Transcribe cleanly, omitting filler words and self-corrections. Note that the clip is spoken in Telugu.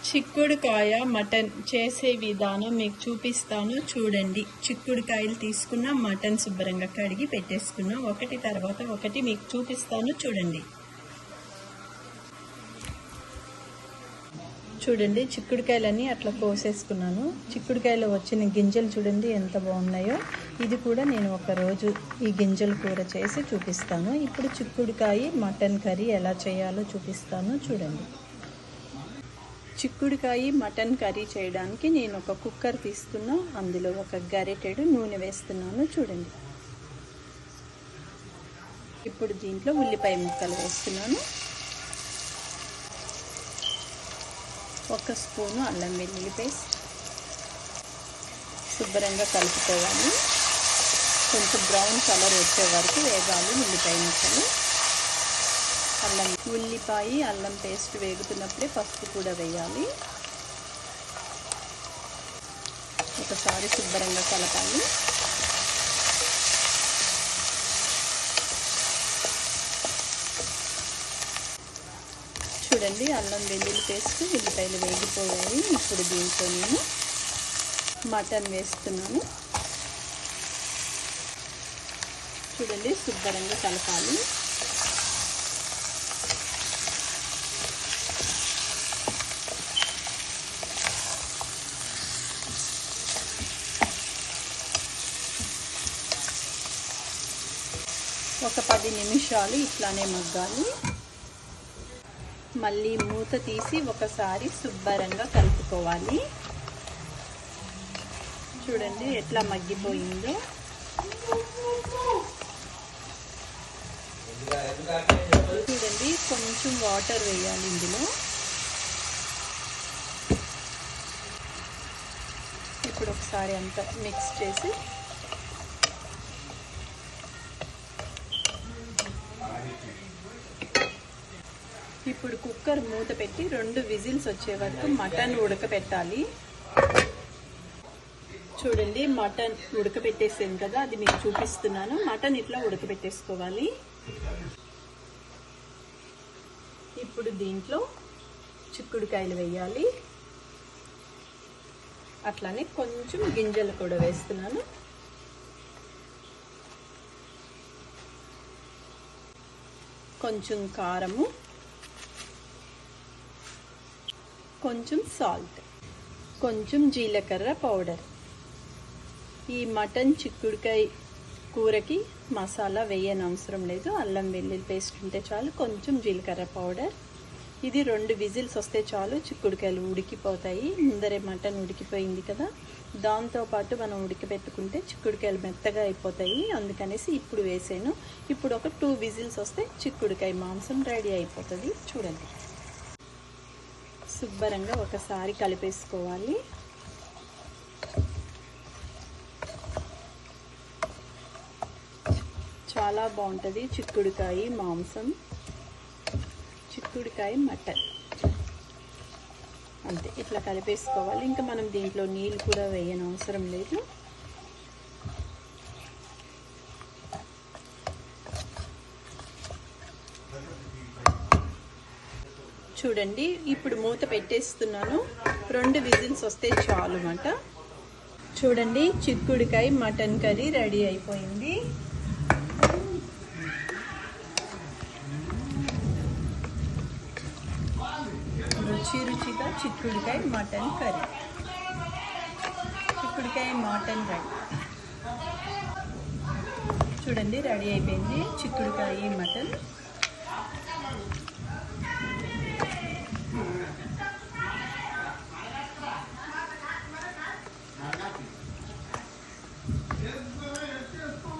చిక్కుడుకాయ మటన్ చేసే విధానం మీకు చూపిస్తాను చూడండి. చిక్కుడుకాయలు తీసుకున్న మటన్ శుభ్రంగా కడిగి పెట్టేసుకున్నాం. ఒకటి తర్వాత ఒకటి మీకు చూపిస్తాను చూడండి. చూడండి, చిక్కుడుకాయలన్నీ అట్లా కోసేసుకున్నాను. చిక్కుడుకాయలో వచ్చిన గింజలు చూడండి ఎంత బాగున్నాయో. ఇది కూడా నేను ఒకరోజు ఈ గింజల కూర చేసి చూపిస్తాను. ఇప్పుడు చిక్కుడుకాయ మటన్ కర్రీ ఎలా చేయాలో చూపిస్తాను చూడండి. చిక్కుడుకాయ మటన్ కర్రీ చేయడానికి నేను ఒక కుక్కర్ తీసుకున్నా. అందులో ఒక గరిటెడు నూనె వేస్తున్నాను చూడండి. ఇప్పుడు దీంట్లో ఉల్లిపాయ ముక్కలు వేస్తున్నాను. 1 స్పూను అల్లం వెల్లుల్లి పేస్ట్. శుభ్రంగా కలుపుకోవాలి. కొంచెం బ్రౌన్ కలర్ వచ్చే వరకు వేగాలి ఉల్లిపాయ ముక్కలు. ఉల్లిపాయ అల్లం పేస్ట్ వేగుతున్నప్పుడే పసుపు కూడా వేయాలి. ఒకసారి శుభ్రంగా కలపాలి. చూడండి, అల్లం వెల్లుల్లి పేస్ట్ ఉల్లిపాయలు వేగిపోయాయి. ఇప్పుడు దీంట్లో నేను మటన్ వేస్తున్నాను. చూడండి, శుభ్రంగా కలపాలి. ఒక 10 నిమిషాలు ఇట్లానే మగ్గాలి. మళ్ళీ మూత తీసి ఒకసారి శుభ్రంగా కలుపుకోవాలి. చూడండి ఎట్లా మగ్గిపోయిందో. చూడండి, కొంచెం వాటర్ వేయాలి ఇందులో. ఇప్పుడు ఒకసారి అంతా మిక్స్ చేసి ఇప్పుడు కుక్కర్ మూత పెట్టి 2 విజిల్స్ వచ్చే వరకు మటన్ ఉడకపెట్టాలి. చూడండి, మటన్ ఉడకపెట్టేసాను కదా, అది మీకు చూపిస్తున్నాను. మటన్ ఇట్లా ఉడకపెట్టేసుకోవాలి. ఇప్పుడు దీంట్లో చిక్కుడుకాయలు వేయాలి. అట్లానే కొంచెం గింజలు కూడా వేస్తున్నాను. కొంచెం కారము, కొంచెం సాల్ట్, కొంచెం జీలకర్ర పౌడర్. ఈ మటన్ చిక్కుడుకాయ కూరకి మసాలా వేయని అవసరం లేదు. అల్లం వెల్లుల్లి పేస్ట్ ఉంటే చాలు. కొంచెం జీలకర్ర పౌడర్. ఇది 2 విజిల్స్ వస్తే చాలు. చిక్కుడుకాయలు ఉడికిపోతాయి. ముందరే మటన్ ఉడికిపోయింది కదా, దాంతోపాటు మనం ఉడికిపెట్టుకుంటే చిక్కుడుకాయలు మెత్తగా అయిపోతాయి. అందుకనేసి ఇప్పుడు వేసాను. ఇప్పుడు ఒక 2 విజిల్స్ వస్తే చిక్కుడుకాయ మాంసం రెడీ అయిపోతుంది. చూడండి, శుభ్రంగా ఒకసారి కలిపేసుకోవాలి. చాలా బాగుంటుంది చిక్కుడుకాయ మాంసం, చిక్కుడుకాయ మటన్. అంతే, ఇట్లా కలిపేసుకోవాలి. ఇంకా మనం దీంట్లో నీళ్ళు కూడా వేయని అవసరం లేదు. చూడండి, ఇప్పుడు మూత పెట్టేస్తున్నాను. 2 విజిల్స్ వస్తే చాలు మాట. చూడండి, చిక్కుడుకాయ మటన్ కర్రీ రెడీ అయిపోయింది. రుచిగా చిక్కుడుకాయ మటన్ కర్రీ, చిక్కుడుకాయ మటన్ రెడీ. చూడండి, రెడీ అయిపోయింది చిక్కుడుకాయ మటన్.